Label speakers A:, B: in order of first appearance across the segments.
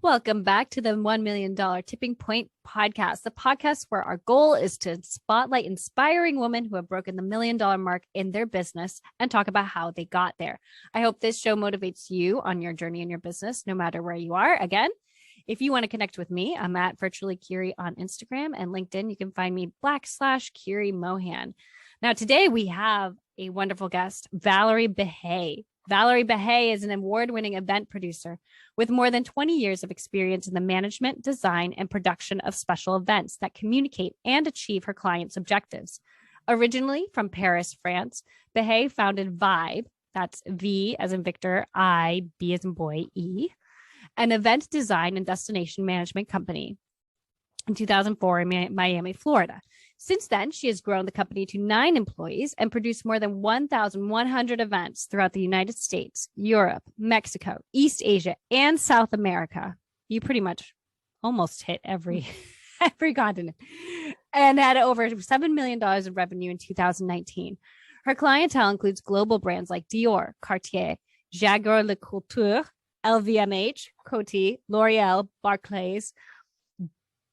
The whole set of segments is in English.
A: Welcome back to the $1 million Tipping Point podcast, the podcast where our goal is to spotlight inspiring women who have broken the $1 million mark in their business and talk about how they got there. I hope this show motivates you on your journey in your business, no matter where you are. Again, if you want to connect with me, I'm at Virtually Kiri on Instagram and LinkedIn. You can find me /Kiri Mohan. Now, today we have a wonderful guest, Valerie Bihet. Valerie Bihet is an award-winning event producer with more than 20 years of experience in the management, design, and production of special events that communicate and achieve her clients' objectives. Originally from Paris, France, Bihet founded Vibe, that's V as in Victor, I, B as in boy, E, an event design and destination management company in 2004 in Miami, Florida. Since then, she has grown the company to 9 employees and produced more than 1,100 events throughout the United States, Europe, Mexico, East Asia, and South America. You pretty much almost hit every continent, and had over $7 million in revenue in 2019. Her clientele includes global brands like Dior, Cartier, Jaeger-LeCoultre, LVMH, Coty, L'Oreal, Barclays,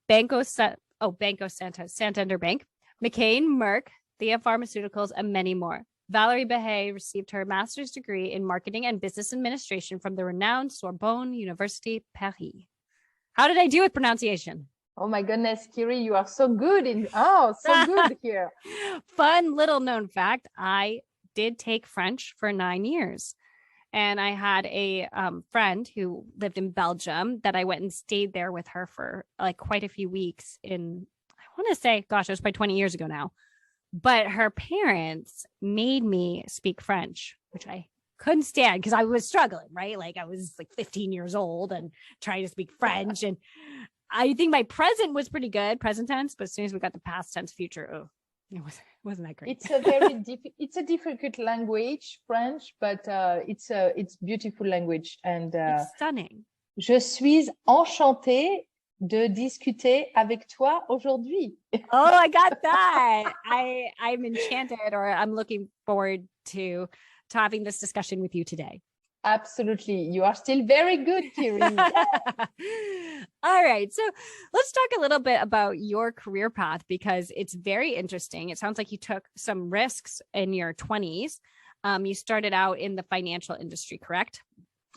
A: Banco Santander Bank, McCain, Merck, Thea Pharmaceuticals, and many more. Valerie Bihet received her master's degree in marketing and business administration from the renowned Sorbonne University, Paris. How did I do with pronunciation?
B: Oh my goodness, Kiri, you are so good so good here.
A: Fun little known fact, I did take French for 9 years. And I had a friend who lived in Belgium that I went and stayed there with her for like quite a few weeks I want to say, gosh, it was probably 20 years ago now. But her parents made me speak French, which I couldn't stand because I was struggling, right? Like I was like 15 years old and trying to speak French. And I think my present was pretty good, present tense, but as soon as we got the past tense, future, it wasn't that great.
B: It's a difficult language, French, but it's beautiful language and
A: it's stunning.
B: Je suis enchantée de discuter avec toi aujourd'hui.
A: Oh, I got that. I'm enchanted, or I'm looking forward to having this discussion with you today.
B: Absolutely. You are still very good, Kiri.
A: All right. So let's talk a little bit about your career path because it's very interesting. It sounds like you took some risks in your 20s. You started out in the financial industry, correct?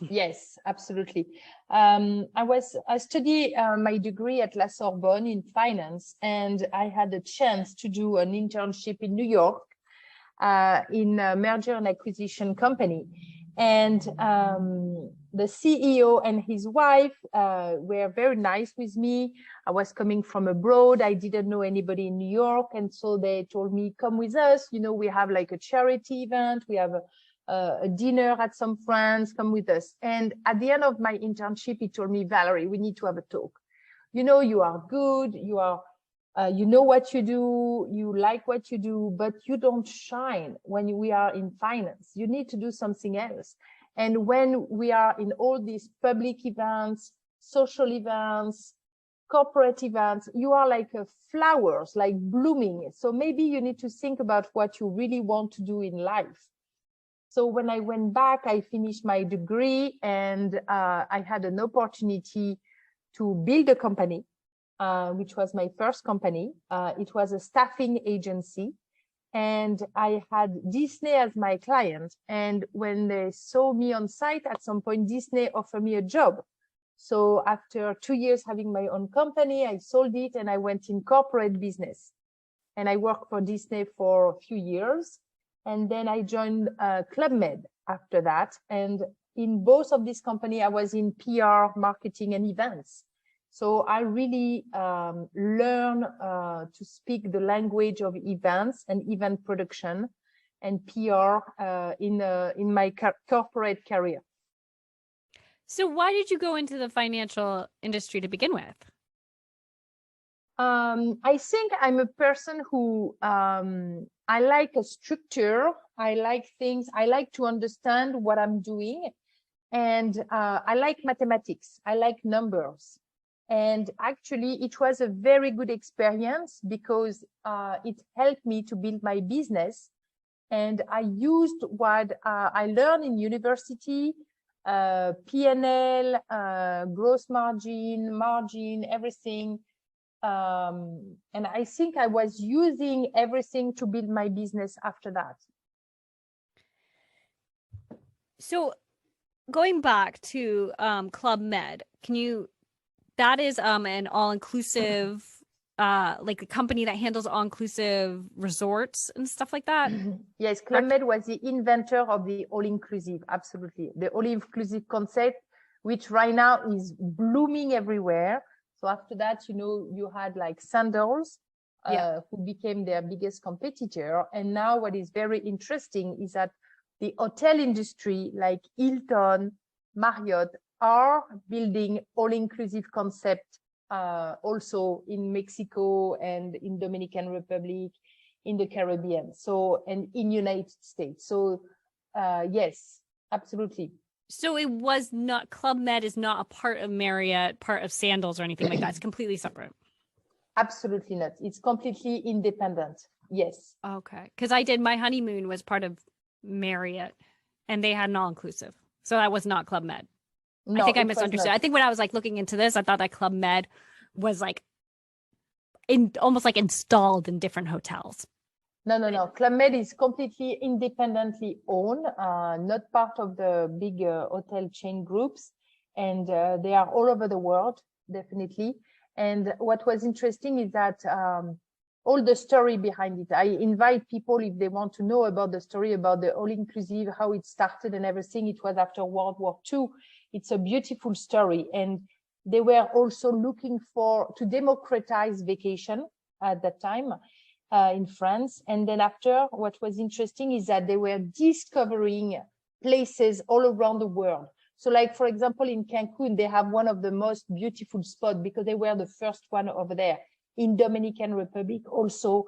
B: Yes, absolutely. I studied my degree at La Sorbonne in finance, and I had a chance to do an internship in New York in a merger and acquisition company. And the CEO and his wife were very nice with me. I was coming from abroad. I didn't know anybody in New York. And so they told me, come with us. You know, we have like a charity event. We have a dinner at some friends. Come with us. And at the end of my internship, he told me, Valerie, we need to have a talk. You know, you are good. You are you know what you do, you like what you do, but you don't shine when we are in finance. You need to do something else. And when we are in all these public events, social events, corporate events, you are like flowers, like blooming. So maybe you need to think about what you really want to do in life. So when I went back, I finished my degree and I had an opportunity to build a company. Which was my first company. It was a staffing agency, and I had Disney as my client. And when they saw me on site, at some point, Disney offered me a job. So after 2 years having my own company, I sold it and I went in corporate business. And I worked for Disney for a few years. And then I joined Club Med after that. And in both of these companies, I was in PR, marketing, and events. So I really learned to speak the language of events and event production and PR in my corporate career.
A: So why did you go into the financial industry to begin with?
B: I think I'm a person who I like a structure. I like things. I like to understand what I'm doing. And I like mathematics. I like numbers. And actually, it was a very good experience because it helped me to build my business. And I used what I learned in university P&L, gross margin, everything. And I think I was using everything to build my business after that.
A: So going back to Club Med, that is an all-inclusive like a company that handles all-inclusive resorts and stuff like that?
B: Yes, Club Med was the inventor of the all-inclusive, absolutely. The all-inclusive concept, which right now is blooming everywhere. So after that, you had like Sandals, who became their biggest competitor. And now what is very interesting is that the hotel industry, like Hilton, Marriott, are building all-inclusive concept also in Mexico and in Dominican Republic, in the Caribbean, and in United States. So yes, absolutely.
A: So it was not, Club Med is not a part of Marriott, part of Sandals or anything like that. It's completely separate.
B: Absolutely not. It's completely independent. Yes.
A: Okay. Because I did, my honeymoon was part of Marriott and they had an all-inclusive. So that was not Club Med. No, I think I misunderstood. I think when I was like looking into this, I thought that Club Med was like almost like installed in different hotels.
B: No. Club Med is completely independently owned, not part of the big hotel chain groups. And they are all over the world, definitely. And what was interesting is that all the story behind it. I invite people, if they want to know about the story about the all-inclusive, how it started and everything. It was after World War II. It's a beautiful story. And they were also looking to democratize vacation at that time in France. And then after, what was interesting is that they were discovering places all around the world. So like, for example, in Cancun, they have one of the most beautiful spots because they were the first one over there. In Dominican Republic also,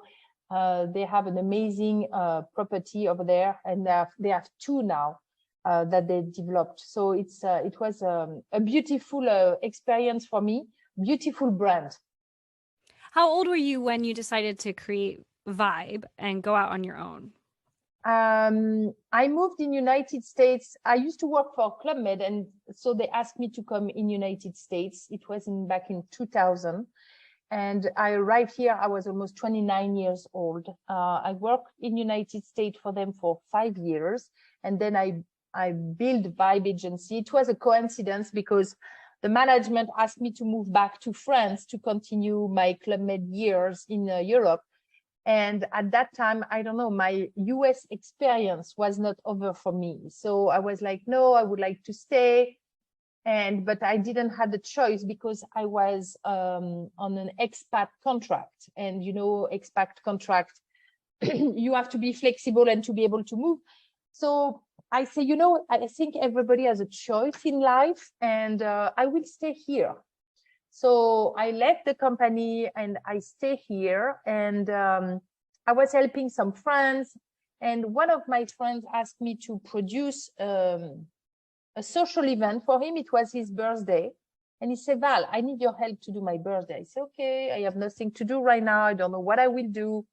B: they have an amazing property over there, and they have two now that they developed. So it was a beautiful experience for me, beautiful brand.
A: How old were you when you decided to create Vibe and go out on your own?
B: I moved in United States. I used to work for Club Med, and so they asked me to come in United States. It was back in 2000. And I arrived here, I was almost 29 years old. I worked in United States for them for 5 years. And then I built Vibe Agency. It was a coincidence because the management asked me to move back to France to continue my Club Med years in Europe. And at that time, I don't know, my US experience was not over for me. So I was like, no, I would like to stay. But I didn't have the choice because I was on an expat contract, and expat contract, you have to be flexible and to be able to move. So I say, I think everybody has a choice in life, and I will stay here. So I left the company and I stay here, and I was helping some friends, and one of my friends asked me to produce a social event for him. It was his birthday. And he said, Val, I need your help to do my birthday. I said, okay, I have nothing to do right now. I don't know what I will do.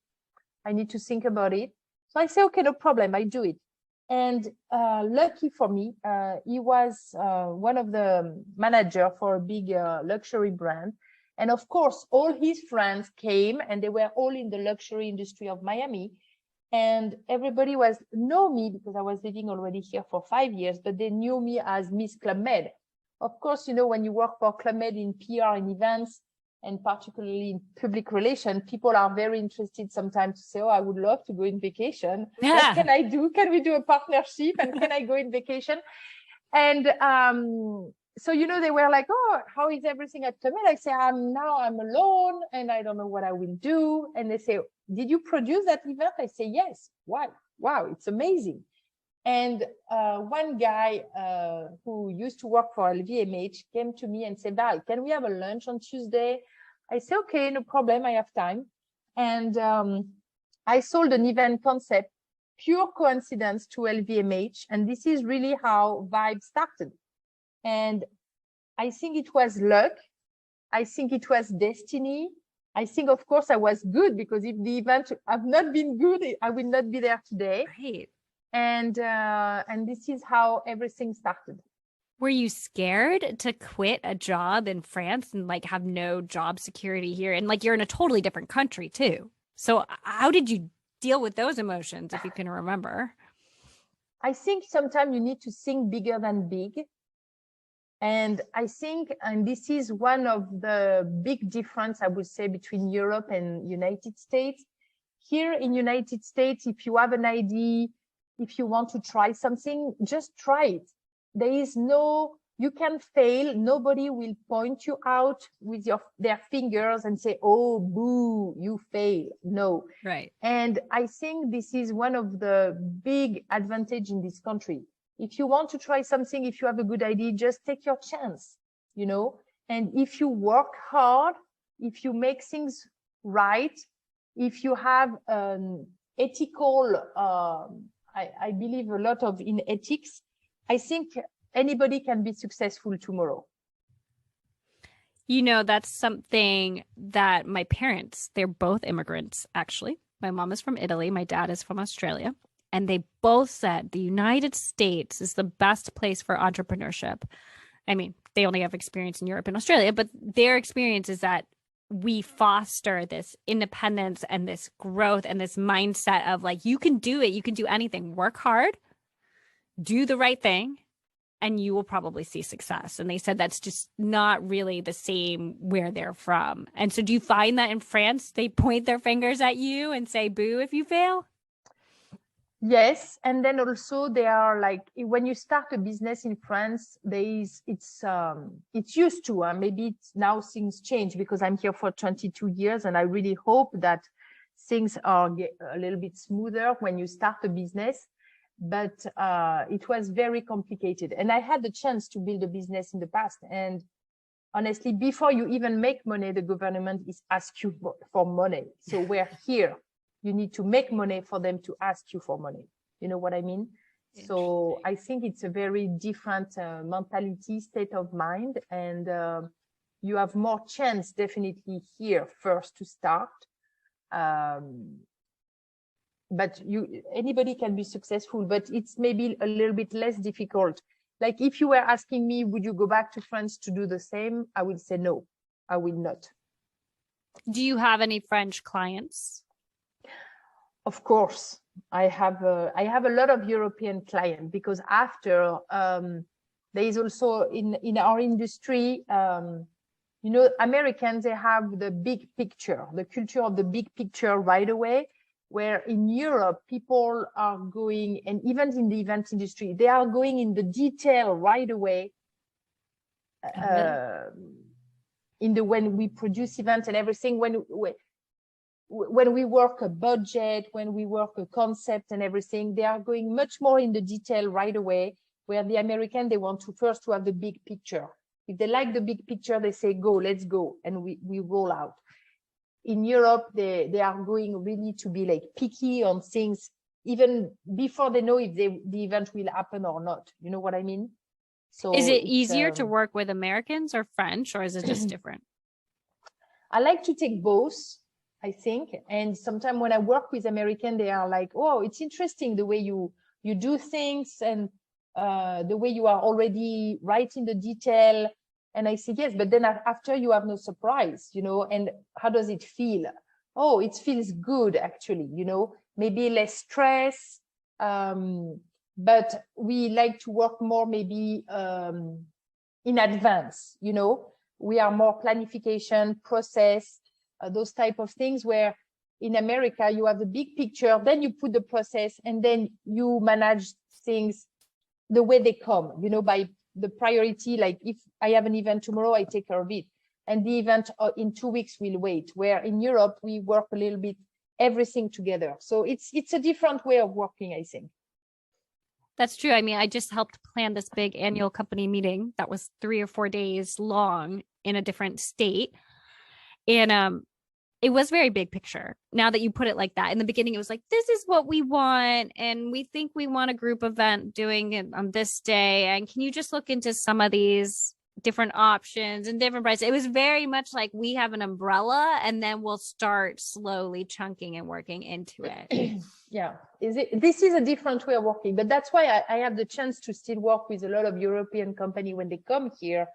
B: I need to think about it. So I said, okay, no problem. I do it. And lucky for me, he was one of the manager for a big luxury brand. And of course, all his friends came, and they were all in the luxury industry of Miami. And everybody know me because I was living already here for 5 years, but they knew me as Miss Club Med. Of course, when you work for Club Med in PR and events, and particularly in public relations, people are very interested sometimes to say, oh, I would love to go in vacation. Yeah. What can I do? Can we do a partnership? And can I go in vacation? And so, they were like, oh, how is everything at Club Med? I say, I'm alone and I don't know what I will do. And they say, did you produce that event? I say, yes. Wow, it's amazing. And one guy who used to work for LVMH came to me and said, Val, can we have a lunch on Tuesday? I said, okay, no problem. I have time. And I sold an event concept, pure coincidence, to LVMH. And this is really how Vibe started. And I think it was luck. I think it was destiny. I think, of course, I was good, because if the event have not been good, I will not be there today.
A: Right.
B: And this is how everything started.
A: Were you scared to quit a job in France and like have no job security here? And like you're in a totally different country too. So how did you deal with those emotions if you can remember?
B: I think sometimes you need to think bigger than big. And I think, and this is one of the big difference, I would say, between Europe and United States. Here in United States, if you have an idea, if you want to try something, just try it. There is no, you can fail. Nobody will point you out with their fingers and say, oh, boo, you fail. No.
A: Right.
B: And I think this is one of the big advantage in this country. If you want to try something, if you have a good idea, just take your chance, you know, and if you work hard, if you make things right, if you have an ethical, I believe a lot of in ethics, I think anybody can be successful tomorrow.
A: You know, that's something that my parents, they're both immigrants, actually. My mom is from Italy. My dad is from Australia. And they both said the United States is the best place for entrepreneurship. I mean, they only have experience in Europe and Australia, but their experience is that we foster this independence and this growth and this mindset of like, you can do it. You can do anything. Work hard, do the right thing, and you will probably see success. And they said that's just not really the same where they're from. And so do you find that in France, they point their fingers at you and say, boo, if you fail?
B: Yes, and then also they are like when you start a business in France, it's used to maybe now things change because I'm here for 22 years and I really hope that things are a little bit smoother when you start a business. But it was very complicated, and I had the chance to build a business in the past. And honestly, before you even make money, the government is ask you for money. So we're here. You need to make money for them to ask you for money. You know what I mean? So I think it's a very different mentality, state of mind. And you have more chance definitely here first to start. But anybody can be successful, but it's maybe a little bit less difficult. Like if you were asking me, would you go back to France to do the same? I would say, no, I will not.
A: Do you have any French clients?
B: Of course, I have a lot of European clients because after there is also in our industry, you know, Americans, they have the big picture, the culture of the big picture right away, where in Europe, people are going, and even in the event industry, they are going in the detail right away. When we produce events and everything, when we work a budget, when we work a concept and everything, they are going much more in the detail right away, where the American, they want to first to have the big picture. If they like the big picture, they say, go, let's go. And we roll out. In Europe, they are going really to be like picky on things, even before they know if the event will happen or not. You know what I mean? So
A: is it easier to work with Americans or French, or is it just different?
B: I like to take both, I think. And sometimes when I work with American, they are like, oh, it's interesting the way you do things and the way you are already right in the detail. And I say, yes, but then after you have no surprise, you know, and how does it feel? Oh, it feels good, actually, you know, maybe less stress. But we like to work more maybe in advance, you know, we are more planification, process, those type of things, where in America, you have the big picture, then you put the process, and then you manage things the way they come, you know, by the priority. Like if I have an event tomorrow, I take care of it. And the event in 2 weeks will wait, where in Europe, we work a little bit everything together. So it's a different way of working, I think.
A: That's true. I mean, I just helped plan this big annual company meeting that was 3 or 4 days long in a different state. And it was very big picture. Now that you put it like that, in the beginning, it was like, this is what we want. And we think we want a group event doing it on this day. And can you just look into some of these different options and different prices. It was very much like we have an umbrella and then we'll start slowly chunking and working into it.
B: Yeah, this is a different way of working, but that's why I have the chance to still work with a lot of European companies when they come here,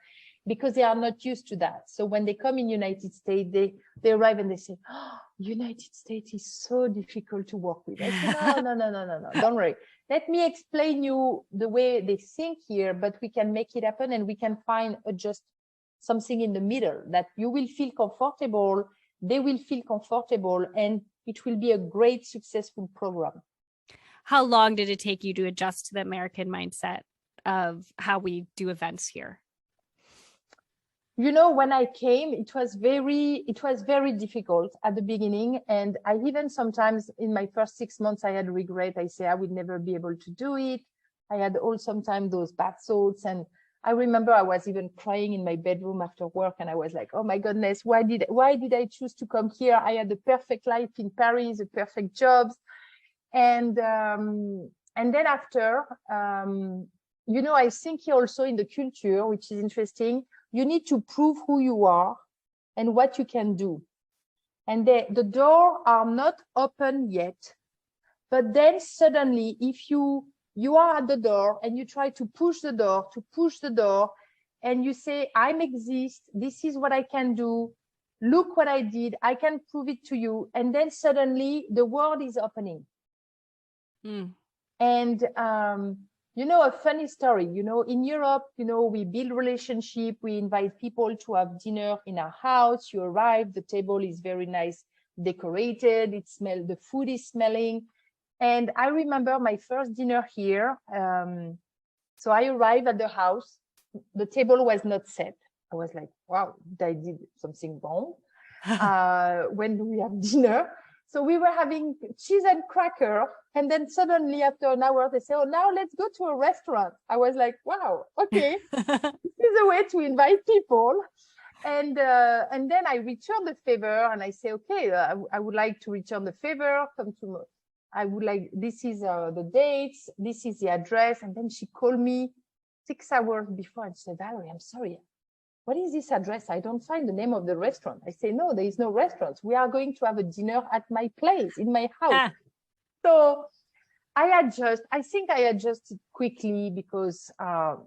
B: because they are not used to that. So when they come in United States, they arrive and they say, oh, United States is so difficult to work with. I say, no, don't worry. Let me explain you the way they think here, but we can make it happen and we can find just something in the middle that you will feel comfortable, they will feel comfortable, and it will be a great, successful program.
A: How long did it take you to adjust to the American mindset of how we do events here?
B: You know, when I came, it was very difficult at the beginning. And I even sometimes in my first 6 months, I had regret. I say I would never be able to do it. I had all sometimes those bad thoughts. And I remember I was even crying in my bedroom after work. And I was like, oh my goodness, why did I choose to come here? I had the perfect life in Paris, the perfect jobs. And then after, you know, I think also in the culture, which is interesting, you need to prove who you are and what you can do. And the doors are not open yet. But then suddenly, if you are at the door and you try to push the door, and you say, I exist, this is what I can do, look what I did, I can prove it to you. And then suddenly the world is opening. And you know, a funny story, you know, in Europe, you know, we build relationship, we invite people to have dinner in our house. You arrive, the table is very nice, decorated, the food is smelling. And I remember my first dinner here. So I arrived at the house, the table was not set. I was like, wow, I did something wrong when we have dinner. So we were having cheese and cracker. And then suddenly after an hour, they say, oh, now let's go to a restaurant. I was like, wow, okay. This is a way to invite people. And then I return the favor and I say, okay, I would like to return the favor. I would like, this is the dates, this is the address. And then she called me 6 hours before and said, Valerie, I'm sorry. What is this address? I don't find the name of the restaurant. I say, no, there is no restaurant. We are going to have a dinner at my place, in my house. So I think I adjusted quickly because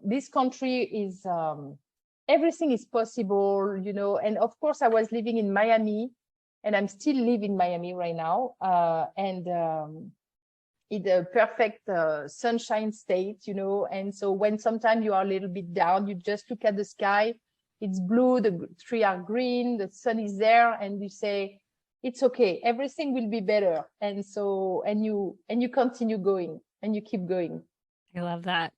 B: this country is, everything is possible, you know, and of course I was living in Miami and I'm still living in Miami right now. It's a perfect sunshine state, you know, and so when sometimes you are a little bit down, you just look at the sky, it's blue, the trees are green, the sun is there, and you say, it's okay, everything will be better. And so, and you continue going and you keep going.
A: I love that.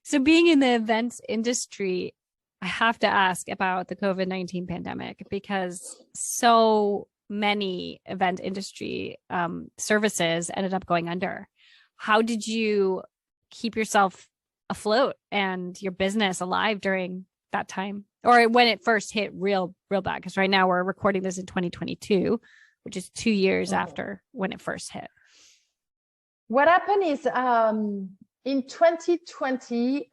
A: So being in the events industry, I have to ask about the COVID-19 pandemic because so many event industry services ended up going under. How did you keep yourself afloat and your business alive during that time? Or when it first hit real bad? Because right now we're recording this in 2022, which is 2 years after when it first hit.
B: What happened is in 2020,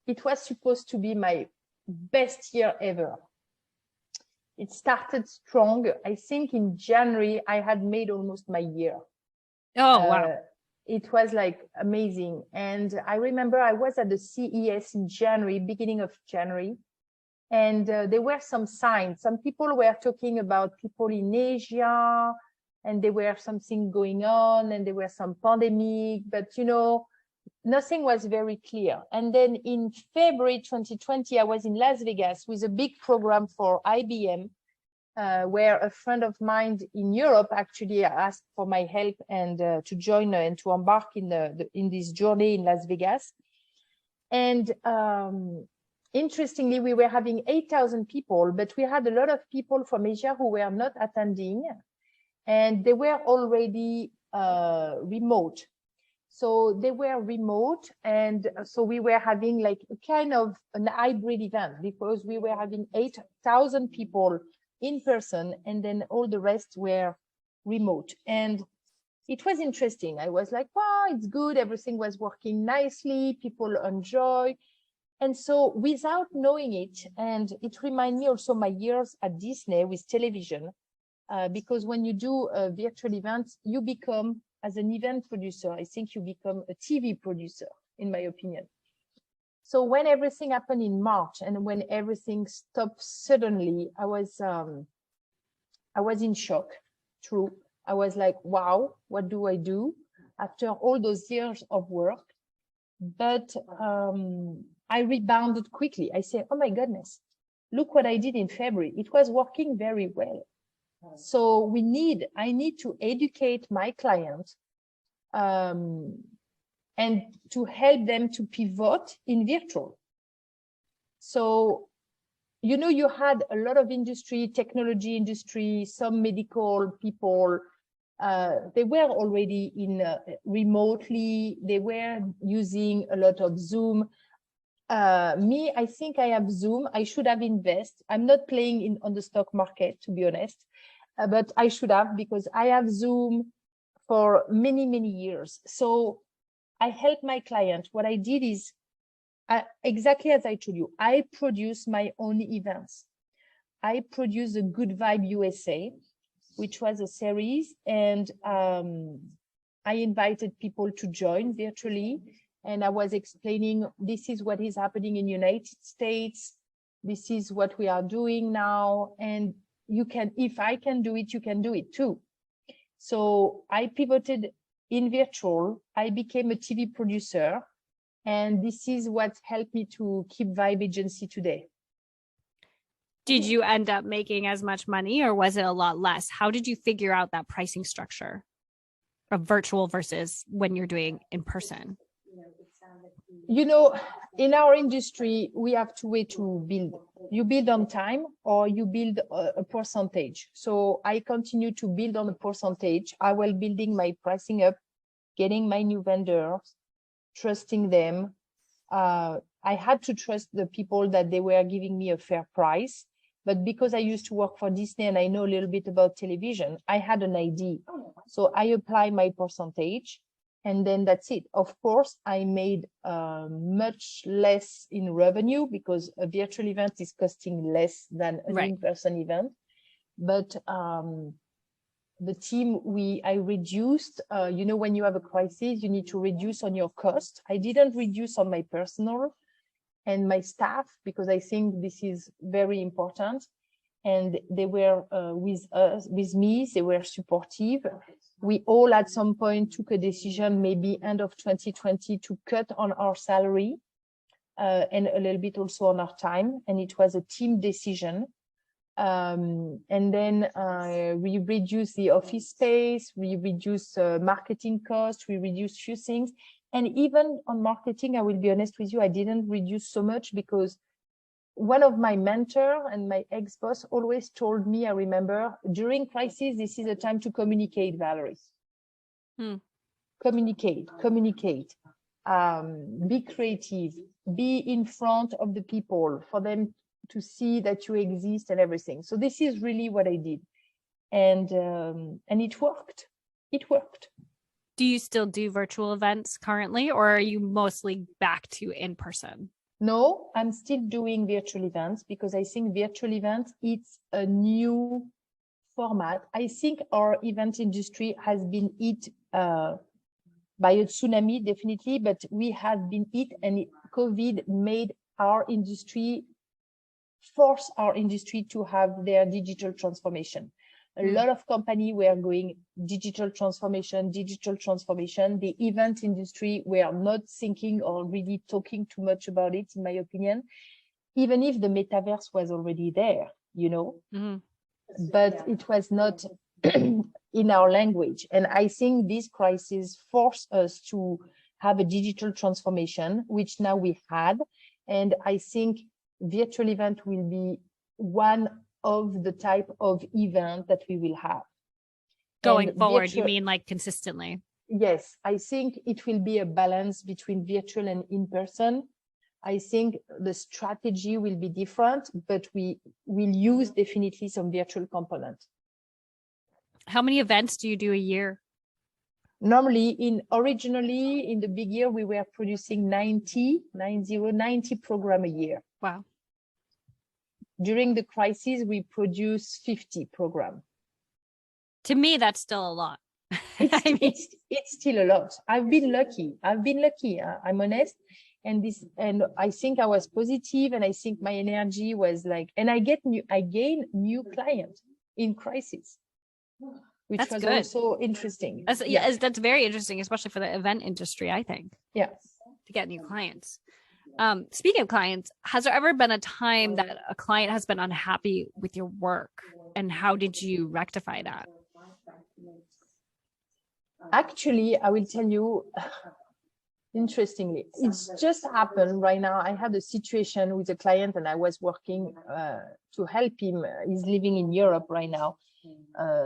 B: it was supposed to be my best year ever. It started strong. I think in January, I had made almost my year.
A: Oh, wow.
B: It was like amazing. And I remember I was at the CES in January, beginning of January. And there were some signs. Some people were talking about people in Asia, and there were something going on, and there were some pandemic, but you know, nothing was very clear. And then in February 2020, I was in Las Vegas with a big program for IBM, where a friend of mine in Europe actually asked for my help and to join and to embark in this journey in Las Vegas. And interestingly, we were having 8,000 people, but we had a lot of people from Asia who were not attending, and they were already remote. So they were remote, and so we were having like a kind of an hybrid event because we were having 8,000 people in person, and then all the rest were remote. And it was interesting. I was like, wow, it's good. Everything was working nicely. People enjoy. And so without knowing it, and it reminds me also my years at Disney with television, because when you do a virtual event, you become, as an event producer, I think you become a TV producer, in my opinion. So when everything happened in March and when everything stopped suddenly, I was in shock, true. I was like, wow, what do I do after all those years of work? But I rebounded quickly. I said, oh my goodness, look what I did in February. It was working very well. So I need to educate my client and to help them to pivot in virtual. So, you had a lot of industry, technology industry, some medical people, they were already in remotely, they were using a lot of Zoom. Me, I think I have Zoom. I should have invest. I'm not playing on the stock market, to be honest, but I should have, because I have Zoom for many, many years. So I helped my client. What I did is, exactly as I told you, I produce my own events. I produced a Good Vibe USA, which was a series, and I invited people to join virtually. And I was explaining, this is what is happening in the United States. This is what we are doing now. And you can, if I can do it, you can do it too. So I pivoted in virtual. I became a TV producer. And this is what helped me to keep Vibe Agency today.
A: Did you end up making as much money, or was it a lot less? How did you figure out that pricing structure of virtual versus when you're doing in person?
B: In our industry, we have two ways to build. You build on time or you build a percentage. So I continue to build on a percentage. I was building my pricing up, getting my new vendors, trusting them. I had to trust the people that they were giving me a fair price. But because I used to work for Disney and I know a little bit about television, I had an idea. So I apply my percentage. And then that's it. Of course, I made much less in revenue because a virtual event is costing less than an in-person event. But the team, I reduced, when you have a crisis, you need to reduce on your cost. I didn't reduce on my personal and my staff because I think this is very important. And they were with me, they were supportive. We all at some point took a decision, maybe end of 2020, to cut on our salary and a little bit also on our time. And it was a team decision. And then we reduced the office space, we reduced marketing costs, we reduced few things. And even on marketing, I will be honest with you, I didn't reduce so much because one of my mentor and my ex-boss always told me, I remember, during crisis, this is a time to communicate, Valerie. Communicate, be creative, be in front of the people for them to see that you exist and everything. So this is really what I did. And it worked. It worked.
A: Do you still do virtual events currently, or are you mostly back to in-person?
B: No, I'm still doing virtual events because I think virtual events, it's a new format. I think our event industry has been hit by a tsunami, definitely, but we have been hit, and COVID made our industry, force our industry to have their digital transformation. A lot of companies were going digital transformation. The event industry were not thinking or really talking too much about it, in my opinion, even if the metaverse was already there, but it was not in our language. And I think this crisis forced us to have a digital transformation, which now we had. And I think virtual event will be one of the type of event that we will have.
A: Going forward, you mean like consistently?
B: Yes, I think it will be a balance between virtual and in-person. I think the strategy will be different, but we will use definitely some virtual component.
A: How many events do you do a year?
B: Normally, originally in the big year, we were producing 90 program a year.
A: Wow.
B: During the crisis, we produce 50 program.
A: To me, that's still a lot.
B: It's still a lot. I've been lucky. I'm honest. And I think I was positive, and I think my energy was like, and I gain new clients in crisis, which
A: that's
B: was
A: good.
B: Also interesting.
A: That's very interesting, especially for the event industry, I think.
B: Yeah.
A: To get new clients. Speaking of clients, has there ever been a time that a client has been unhappy with your work, and how did you rectify that?
B: Actually, I will tell you, interestingly, it's just happened right now. I had a situation with a client, and I was working to help him. He's living in Europe right now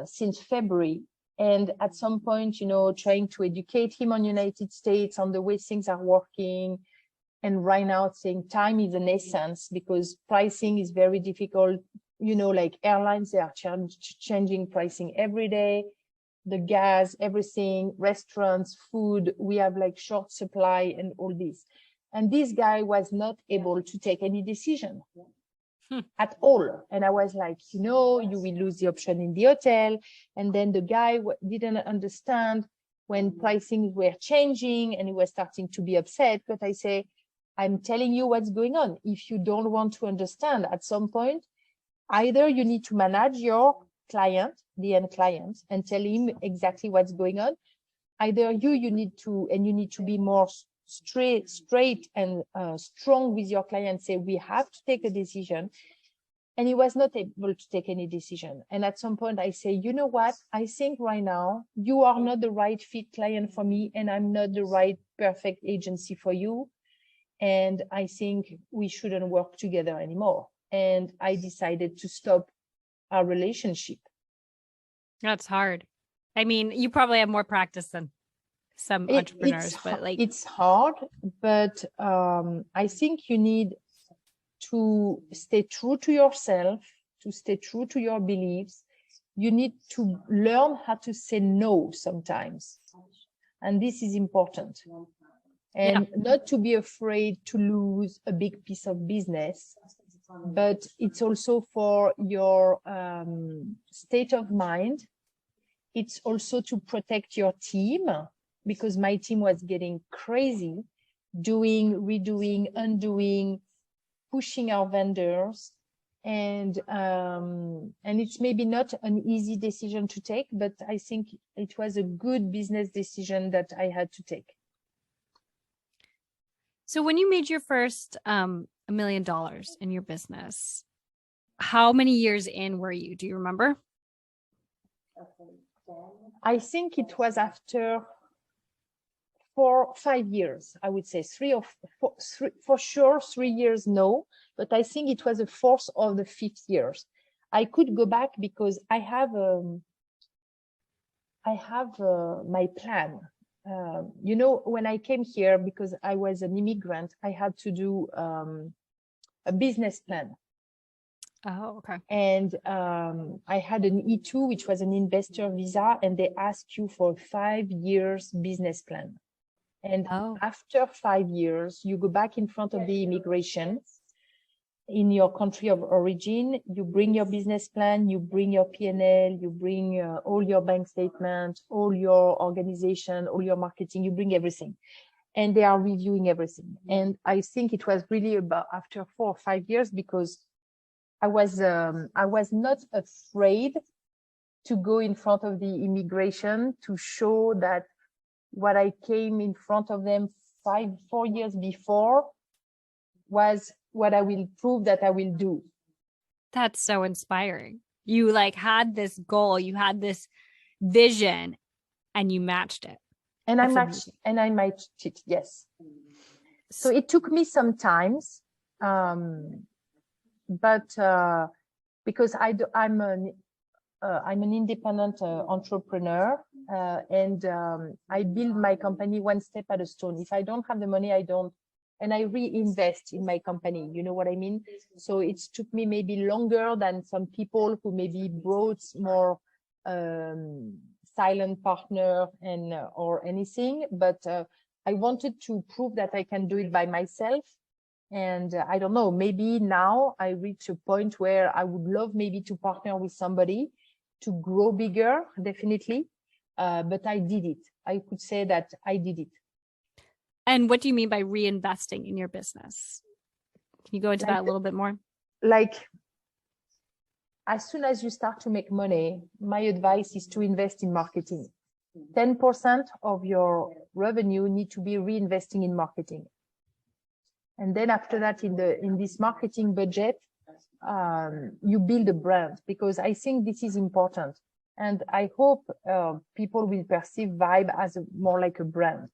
B: since February. And at some point, trying to educate him on United States, on the way things are working. And right now saying time is an essence, because pricing is very difficult. Like airlines, they are changing pricing every day. The gas, everything, restaurants, food, we have like short supply and all this. And this guy was not able to take any decision at all. And I was like, you will lose the option in the hotel. And then the guy didn't understand when pricing were changing, and he was starting to be upset. But I say, I'm telling you what's going on. If you don't want to understand, at some point, either you need to manage your client, the end client, and tell him exactly what's going on. Either you need to be more straight and strong with your client, say, we have to take a decision. And he was not able to take any decision. And at some point I say, you know what, I think right now you are not the right fit client for me, and I'm not the right perfect agency for you. And I think we shouldn't work together anymore. And I decided to stop our relationship.
A: That's hard. I mean, you probably have more practice than some entrepreneurs, but like,
B: it's hard, but I think you need to stay true to yourself, to stay true to your beliefs. You need to learn how to say no sometimes. And this is important. And not to be afraid to lose a big piece of business, but it's also for your state of mind. It's also to protect your team, because my team was getting crazy, doing, redoing, undoing, pushing our vendors. And it's maybe not an easy decision to take, but I think it was a good business decision that I had to take.
A: So when you made your first $1 million in your business, how many years in were you? Do you remember?
B: I think it was after 4 or 5 years. I would say 3 or 4, for sure 3 years, no, but I think it was the 4th or the 5th years. I could go back because I have my plan. When I came here, because I was an immigrant, I had to do a business plan.
A: Oh, okay.
B: And I had an E2, which was an investor visa, and they asked you for a 5 years business plan. And after 5 years, you go back in front of the immigration in your country of origin. You bring your business plan, you bring your P&L, you bring all your bank statements, all your organization, all your marketing, you bring everything. And they are reviewing everything. And I think it was really about after 4 or 5 years, because I was not afraid to go in front of the immigration to show that what I came in front of them 4 years before was what I will prove that I will do.
A: That's so inspiring. You had this goal, you had this vision, and you matched it.
B: And I matched it, yes. So it took me some time, but because I'm an independent entrepreneur, and I build my company one step at a time. If I don't have the money, I don't, and I reinvest in my company. You know what I mean? So it took me maybe longer than some people who maybe brought more silent partner and or anything, but I wanted to prove that I can do it by myself. And I don't know, maybe now I reach a point where I would love maybe to partner with somebody to grow bigger, definitely. But I did it. I could say that I did it.
A: And what do you mean by reinvesting in your business? Can you go into that a little bit more?
B: Like, as soon as you start to make money, my advice is to invest in marketing. 10% of your revenue need to be reinvesting in marketing. And then after that, in this marketing budget, you build a brand, because I think this is important. And I hope people will perceive Vibe as more like a brand.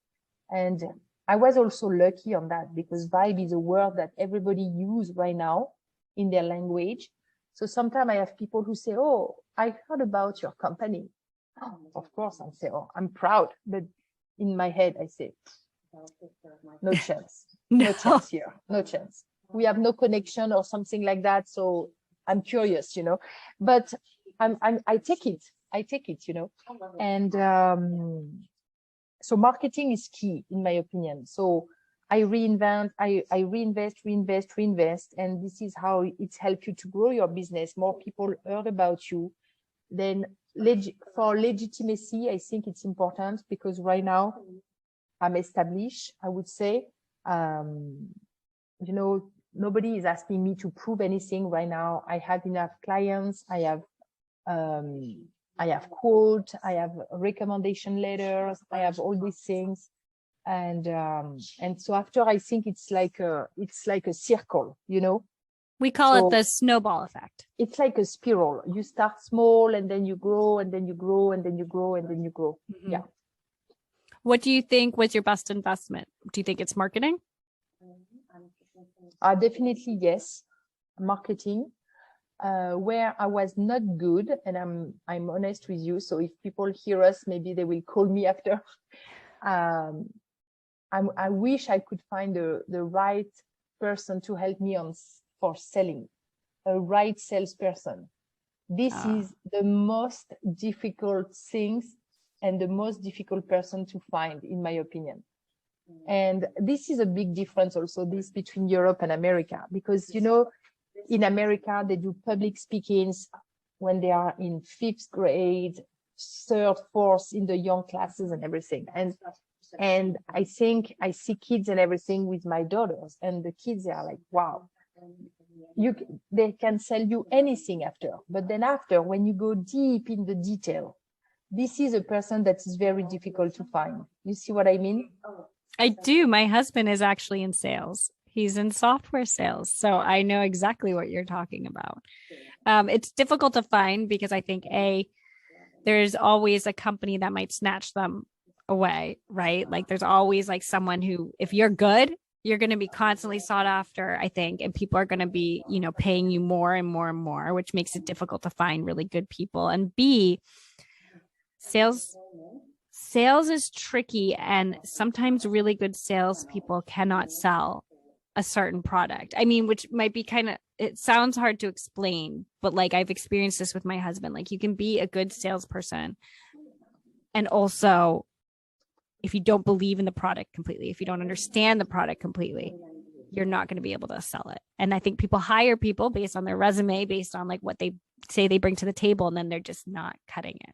B: And I was also lucky on that, because Vibe is a word that everybody uses right now in their language. So sometimes I have people who say, oh, I heard about your company. Oh, of course, I say, oh, I'm proud. But in my head, I say, no chance. No chance here. No chance. We have no connection or something like that. So I'm curious, but I take it. I take it, and so marketing is key, in my opinion. So I reinvest, reinvest. And this is how it's helped you to grow your business. More people heard about you. Then for legitimacy, I think it's important, because right now I'm established, I would say. Nobody is asking me to prove anything right now. I have enough clients. I have quote, I have recommendation letters, I have all these things. And so after, I think it's like a circle,
A: We call it the snowball effect.
B: It's like a spiral. You start small, and then you grow, and then you grow, and then you grow, and then you grow. Mm-hmm. Yeah.
A: What do you think was your best investment? Do you think it's marketing?
B: Definitely, yes. Marketing. Where I was not good, and I'm honest with you. So if people hear us, maybe they will call me after. I wish I could find the right person to help me for selling, a right salesperson. This is the most difficult things and the most difficult person to find, in my opinion. And this is a big difference also, this between Europe and America, because, in America, they do public speakings when they are in 5th grade, 3rd, 4th, in the young classes and everything. And I think I see kids and everything with my daughters, and the kids are like, wow, they can sell you anything after. But then after, when you go deep in the detail, this is a person that is very difficult to find. You see what I mean?
A: I do. My husband is actually in sales. He's in software sales. So I know exactly what you're talking about. It's difficult to find, because I think there's always a company that might snatch them away, right? Like there's always like someone who, if you're good, you're going to be constantly sought after, I think, and people are going to be, paying you more and more and more, which makes it difficult to find really good people. And B, sales is tricky, and sometimes really good salespeople cannot sell a certain product. I mean, which might be it sounds hard to explain, but like I've experienced this with my husband. Like you can be a good salesperson, and also if you don't believe in the product completely, if you don't understand the product completely, you're not going to be able to sell it. And I think people hire people based on their resume, based on like what they say they bring to the table, and then they're just not cutting it.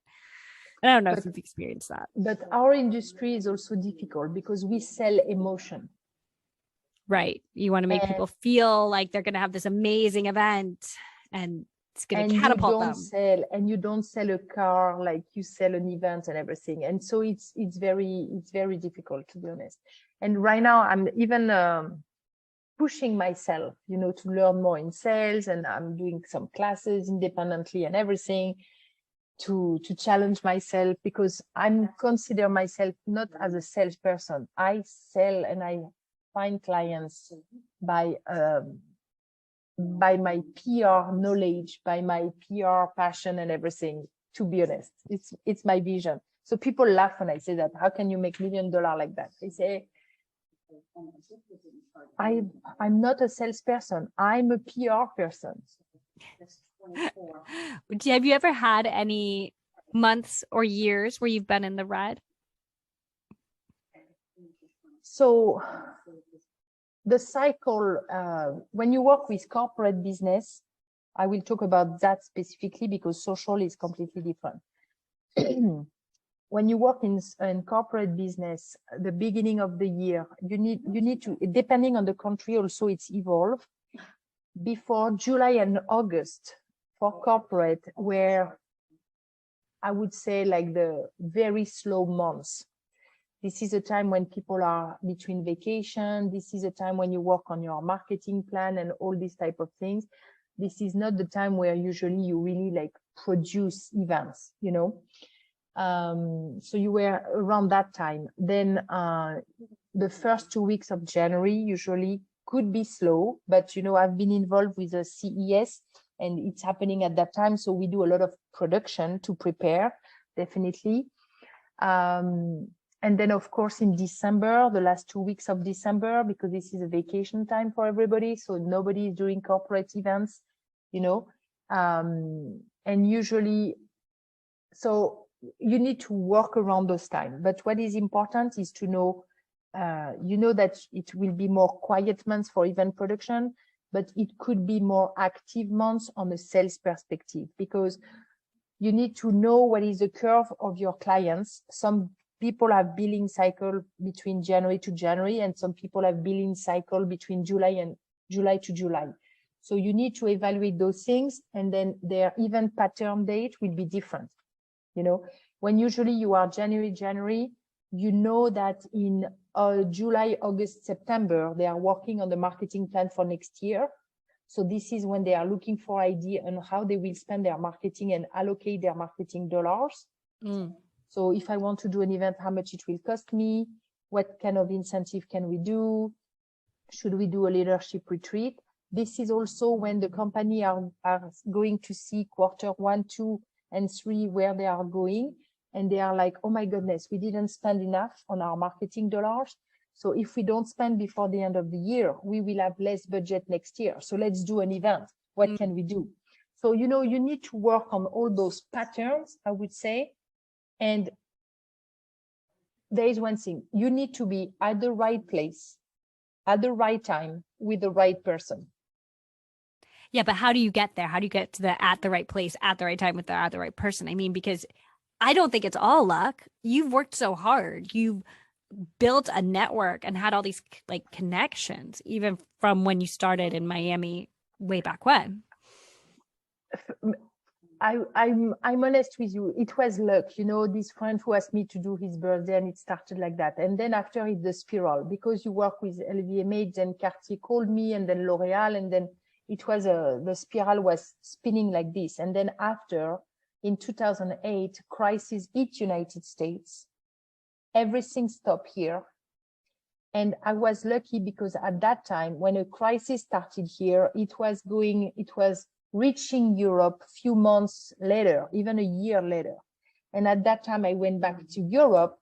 A: And I don't know if you've experienced that.
B: But our industry is also difficult because we sell emotion.
A: Right. You want to make people feel like they're going to have this amazing event, and it's going to catapult them.
B: You don't sell a car like you sell an event and everything. And so it's very difficult, to be honest. And right now I'm even pushing myself, to learn more in sales, and I'm doing some classes independently and everything to challenge myself, because I'm consider myself not as a salesperson. I sell and I find clients by my PR knowledge, by my PR passion and everything, to be honest. It's my vision. So people laugh when I say that. How can you make $1 million like that? They say, I'm not a salesperson. I'm a PR person.
A: Have you ever had any months or years where you've been in the red?
B: So the cycle, when you work with corporate business, I will talk about that specifically because social is completely different. When you work in corporate business, the beginning of the year, you need to, depending on the country also, it's evolved. Before July and August for corporate, where I would say like the very slow months. This is a time when people are between vacation. This is a time when you work on your marketing plan and all these type of things. This is not the time where usually you really like produce events, you know. So you were around that time. Then the first 2 weeks of January usually could be slow, but you know, I've been involved with a CES and it's happening at that time. So we do a lot of production to prepare, definitely. And then of course in December, the last 2 weeks of December, because this is a vacation time for everybody. So nobody is doing corporate events, you know, and usually, so you need to work around those times. But what is important is to know, you know, that it will be more quiet months for event production, but it could be more active months on a sales perspective, because you need to know what is the curve of your clients. Some people have billing cycle between January to January, and some people have billing cycle between July to July. So you need to evaluate those things, and then their event pattern date will be different. You know, when usually you are January, you know that in July, August, September, they are working on the marketing plan for next year. So this is when they are looking for idea on how they will spend their marketing and allocate their marketing dollars. So if I want to do an event, how much it will cost me? What kind of incentive can we do? Should we do a leadership retreat? This is also when the company are going to see Q1, 2, and 3 where they are going, and they are like, oh my goodness, we didn't spend enough on our marketing dollars. So if we don't spend before the end of the year, we will have less budget next year. So let's do an event. What can we do? So, you know, you need to work on all those patterns, I would say. And there is one thing, you need to be at the right place, at the right time, with the right person.
A: Yeah, but how do you get there? How do you get to the at the right place, at the right time, with the at the right person? I mean, because I don't think it's all luck. You've worked so hard. You've built a network and had all these like connections, even from when you started in Miami way back when.
B: I'm honest with you. It was luck, you know, this friend who asked me to do his birthday, and it started like that. And then after it's the spiral, because you work with LVMH, then Cartier called me, and then L'Oreal, and then it was the spiral was spinning like this. And then after, in 2008, crisis hit United States. Everything stopped here. And I was lucky because at that time, when a crisis started here, it was reaching Europe a few months later, even a year later. And at that time, I went back to Europe,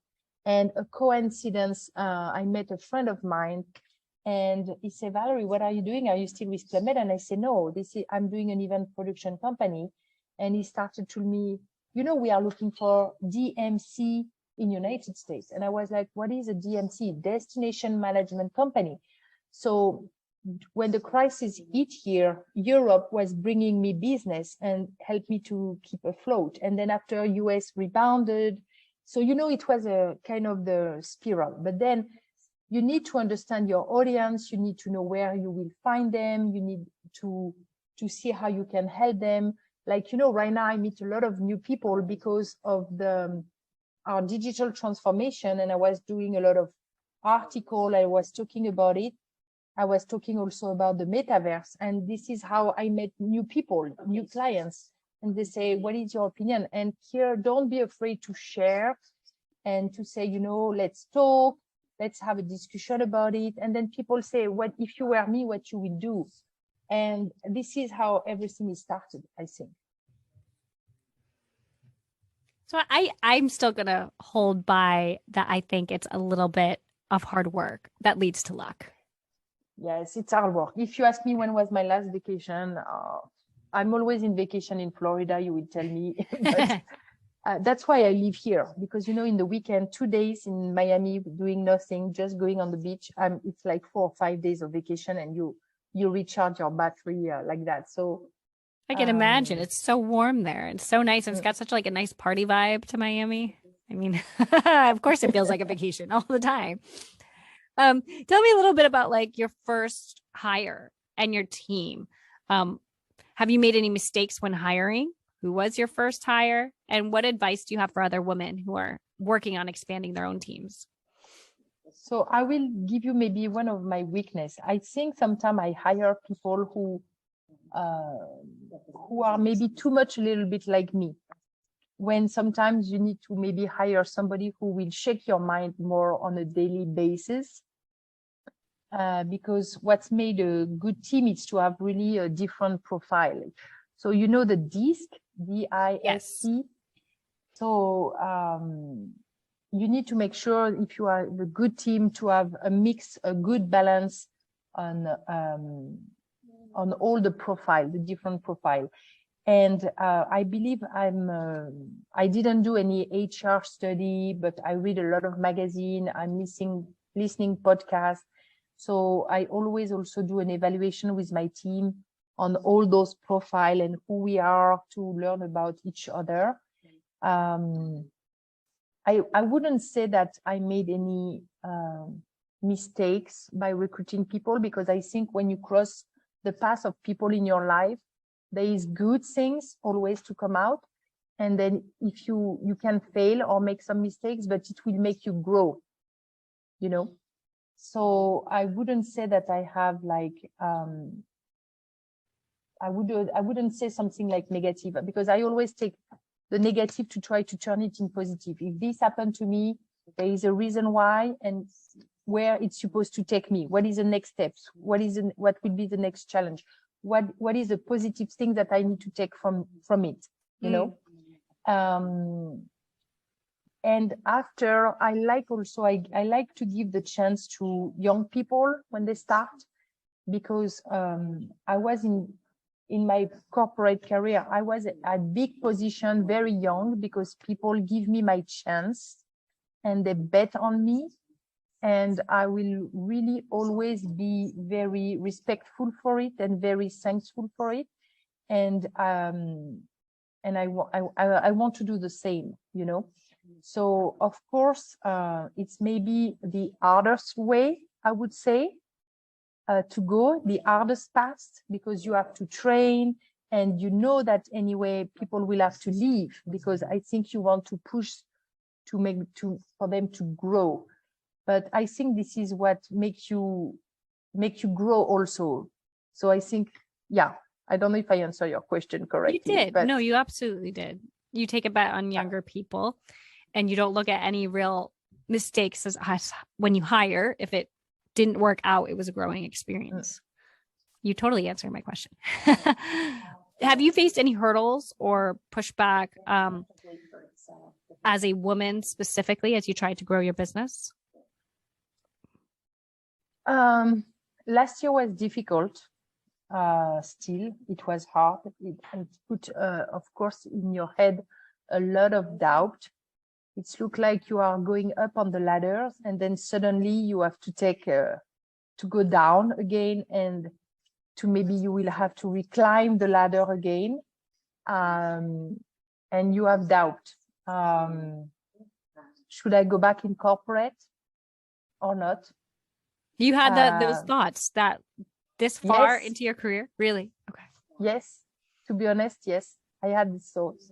B: and a coincidence, I met a friend of mine, and he said, Valerie, what are you doing? Are you still with Club Med? And I said, no, I'm doing an event production company. And he started to me, you know, we are looking for DMC in United States. And I was like, what is a DMC? Destination Management Company. So when the crisis hit here, Europe was bringing me business and helped me to keep afloat. And then after US rebounded, so, you know, it was a kind of the spiral. But then you need to understand your audience. You need to know where you will find them. You need to see how you can help them. Like, you know, right now I meet a lot of new people because of our digital transformation. And I was doing a lot of article. I was talking about it. I was talking also about the metaverse. And this is how I met new people, new clients. And they say, what is your opinion? And here, don't be afraid to share and to say, you know, let's talk, let's have a discussion about it. And then people say, what if you were me, what you would do? And this is how everything is started, I think.
A: So I'm still going to hold by that. I think it's a little bit of hard work that leads to luck.
B: Yes, it's hard work. If you ask me when was my last vacation, I'm always in vacation in Florida, you would tell me. But That's why I live here, because, in the weekend, 2 days in Miami doing nothing, just going on the beach. It's like 4 or 5 days of vacation, and you recharge your battery like that. So
A: I can imagine. It's so warm there. It's so nice. And it's got such like a nice party vibe to Miami. I mean, of course it feels like a vacation all the time. Tell me a little bit about like your first hire and your team. Have you made any mistakes when hiring? Who was your first hire? And what advice do you have for other women who are working on expanding their own teams?
B: So I will give you maybe one of my weakness. I think sometimes I hire people who are maybe too much a little bit like me, when sometimes you need to maybe hire somebody who will shake your mind more on a daily basis. Because what's made a good team is to have really a different profile. So the DISC, DISC.
A: Yes.
B: So you need to make sure, if you are the good team, to have a good balance on all the profile, the different profile. And I believe I didn't do any HR study, but I read a lot of magazine. I'm listening podcasts. So I always also do an evaluation with my team on all those profile and who we are, to learn about each other. I wouldn't say that I made any mistakes by recruiting people, because I think when you cross the path of people in your life, there is good things always to come out. And then if you can fail or make some mistakes, but it will make you grow, So I wouldn't say that I have like, I wouldn't say something like negative, because I always take the negative to try to turn it in positive. If this happened to me, there is a reason why, and where it's supposed to take me. What is the next steps? What will be the next challenge? What is the positive thing that I need to take from it? And after, I like to give the chance to young people when they start, because I was in my corporate career, I was at big position very young, because people give me my chance and they bet on me, and I will really always be very respectful for it and very thankful for it. And I want to do the same, So of course, it's maybe the hardest way, I would say, to go, the hardest path, because you have to train, and that anyway people will have to leave, because I think you want to push for them to grow. But I think this is what makes you grow also. So I think, I don't know if I answer your question correctly.
A: You did. No, you absolutely did. You take a bet on younger people, and you don't look at any real mistakes as when you hire. If it didn't work out, it was a growing experience. You totally answered my question. Have you faced any hurdles or pushback as a woman specifically as you tried to grow your business?
B: Last year was difficult. Still, it was hard. It put, of course, in your head a lot of doubt. It's look like you are going up on the ladders, and then suddenly you have to go down again, and maybe you will have to reclimb the ladder again, and you have doubt. Should I go back in corporate or not?
A: You had those thoughts that this far
B: yes.
A: into your career? Really? Okay.
B: Yes. To be honest, yes. I had these thoughts.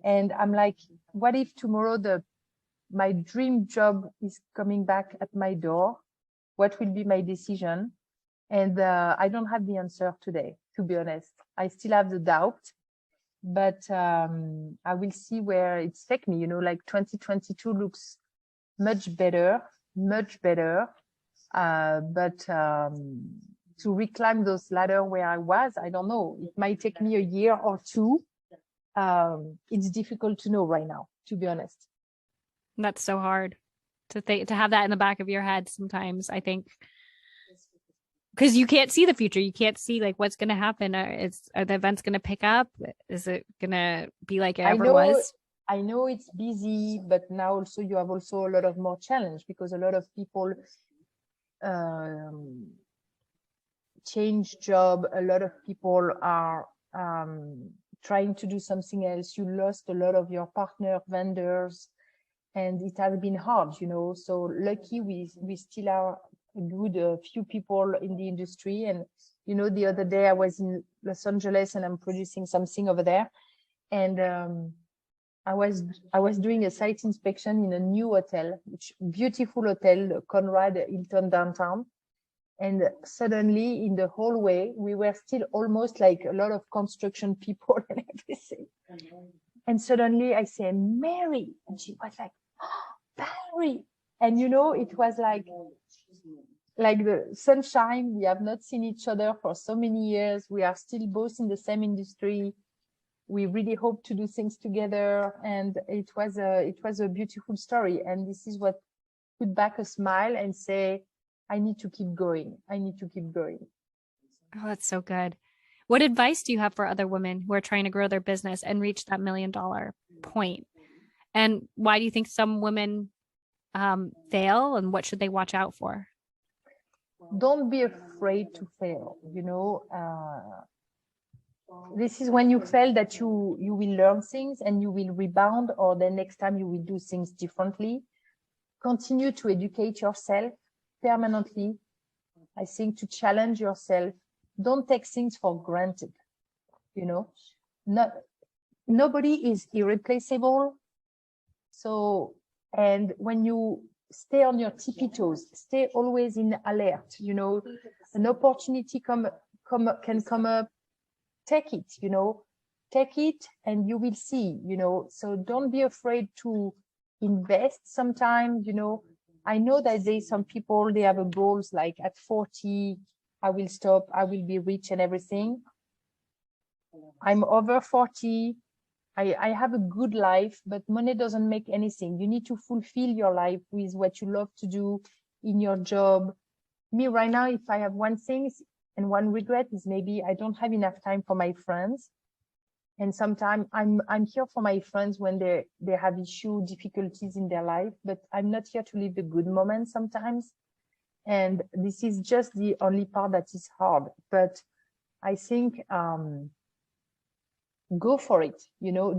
B: And I'm like, what if tomorrow my dream job is coming back at my door? What will be my decision? And I don't have the answer today, to be honest. I still have the doubt, but I will see where it's take me. Like 2022 looks much better. But to reclimb those ladder where I was, I don't know. It might take me a year or two. It's difficult to know right now, to be honest.
A: That's so hard to have that in the back of your head sometimes, I think, because you can't see the future. You can't see like what's going to happen. Are the events going to pick up? Is it going to be like it ever was?
B: I know it's busy, but now also you have also a lot of more challenge because a lot of people change job. A lot of people are trying to do something else. You lost a lot of your partner vendors, and it has been hard, So lucky we still are a good few people in the industry. And the other day I was in Los Angeles and I'm producing something over there, and I was doing a site inspection in a new hotel, which beautiful hotel, the Conrad Hilton downtown. And suddenly in the hallway, we were still almost like a lot of construction people and everything. And suddenly I say, Mary, and she was like, oh, Valerie. And it was like the sunshine. We have not seen each other for so many years. We are still both in the same industry. We really hope to do things together. And it was a beautiful story. And this is what put back a smile and say, I need to keep going. I need to keep going.
A: Oh, that's so good. What advice do you have for other women who are trying to grow their business and reach that $1 million point? And why do you think some women fail, and what should they watch out for?
B: Don't be afraid to fail. This is when you fail that you will learn things and you will rebound, or the next time you will do things differently. Continue to educate yourself permanently. I think to challenge yourself. Don't take things for granted. Nobody is irreplaceable. So, and when you stay on your tippy toes, stay always in alert. An opportunity can come up. Take it. Take it, and you will see. So don't be afraid to invest. Sometimes, I know that there's some people, they have a goals like at 40, I will stop, I will be rich and everything. I'm over 40. I have a good life, but money doesn't make anything. You need to fulfill your life with what you love to do in your job. Me right now, if I have one thing and one regret is maybe I don't have enough time for my friends. And sometimes I'm here for my friends when they have difficulties in their life, but I'm not here to live the good moments sometimes. And this is just the only part that is hard. But I think go for it,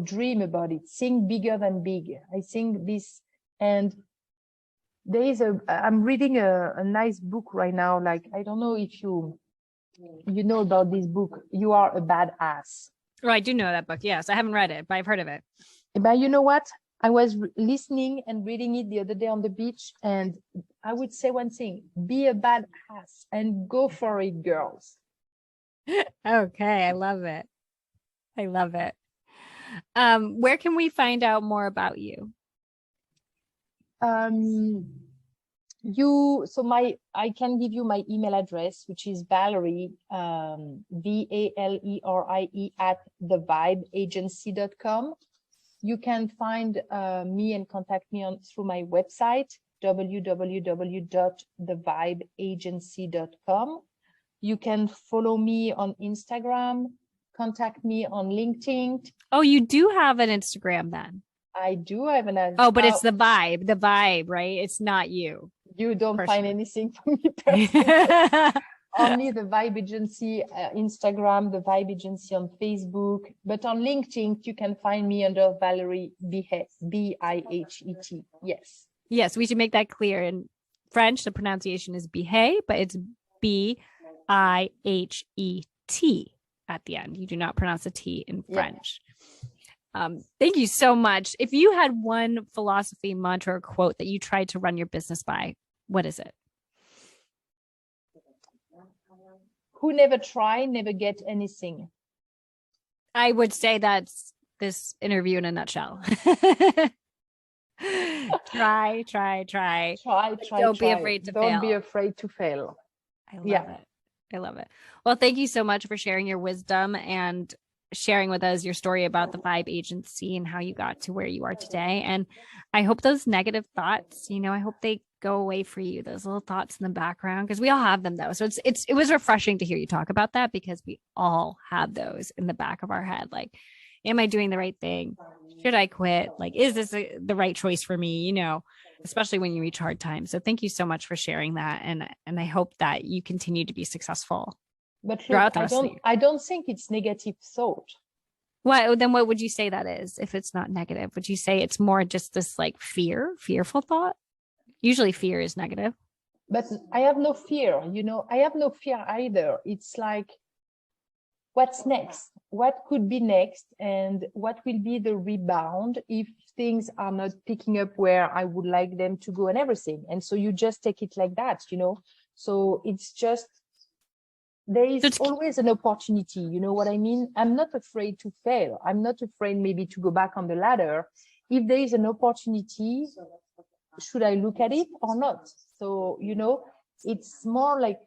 B: dream about it, think bigger than big. I think this, and I'm reading a nice book right now. Like, I don't know if you know about this book, You Are a Badass.
A: Oh, I do know that book. Yes, I haven't read it, but I've heard of it.
B: But you know what? I was listening and reading it the other day on the beach, and I would say one thing: be a badass and go for it, girls.
A: Okay, I love it. I love it. Where can we find out more about you?
B: I can give you my email address, which is Valerie, Valerie at thevibeagency.com. You can find me and contact me through my website, www.thevibeagency.com. You can follow me on Instagram, contact me on LinkedIn.
A: Oh, you do have an Instagram then?
B: I do have an.
A: Oh, but it's the vibe, right? It's not you.
B: You don't find anything from me personally. Only the Vibe Agency Instagram, the Vibe Agency on Facebook, but on LinkedIn you can find me under Valerie Bihet, Bihet. Yes.
A: Yes, we should make that clear. In French, the pronunciation is Bihet, but it's Bihet at the end. You do not pronounce a T in French. Yeah. Thank you so much. If you had one philosophy, mantra, or quote that you tried to run your business by, what is it?
B: Who never try, never get anything.
A: I would say that's this interview in a nutshell. Try. Don't be afraid to fail.
B: Don't be afraid to fail.
A: I love it. I love it. Well, thank you so much for sharing your wisdom and sharing with us your story about the Vibe Agency and how you got to where you are today. And I hope those negative thoughts, I hope they go away for you, those little thoughts in the background, because we all have them though. So it was refreshing to hear you talk about that, because we all have those in the back of our head. Like, am I doing the right thing? Should I quit? Like, is this the right choice for me? Especially when you reach hard times. So thank you so much for sharing that. And I hope that you continue to be successful.
B: But look,
A: throughout the rest of the year.
B: I don't think it's negative thought.
A: Then what would you say that is? If it's not negative, would you say it's more just this like fearful thought? Usually fear is negative.
B: But I have no fear, I have no fear either. It's like, what's next? What could be next? And what will be the rebound if things are not picking up where I would like them to go and everything? And so you just take it like that, So it's just, there is always an opportunity. You know what I mean? I'm not afraid to fail. I'm not afraid maybe to go back on the ladder. If there is an opportunity, should I look at it or not? So, it's more like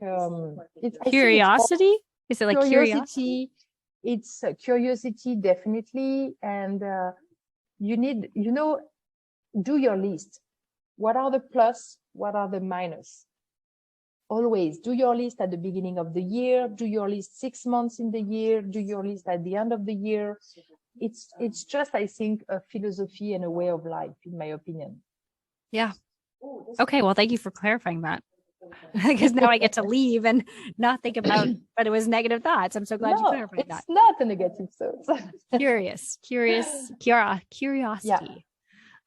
A: curiosity. Is it like curiosity?
B: It's curiosity, definitely. And you need, do your list. What are the plus? What are the minus? Always do your list at the beginning of the year. Do your list 6 months in the year. Do your list at the end of the year. It's just, I think, a philosophy and a way of life, in my opinion.
A: Yeah. Okay. Well, thank you for clarifying that. Because now I get to leave and not think about, but it was negative thoughts. I'm so glad you clarified that.
B: It's not a negative thought.
A: Curiosity. Yeah.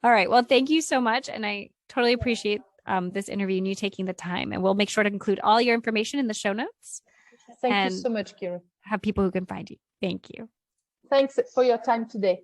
A: All right. Well, thank you so much. And I totally appreciate this interview and you taking the time. And we'll make sure to include all your information in the show notes.
B: Thank you so much, Kira.
A: Have people who can find you. Thank you.
B: Thanks for your time today.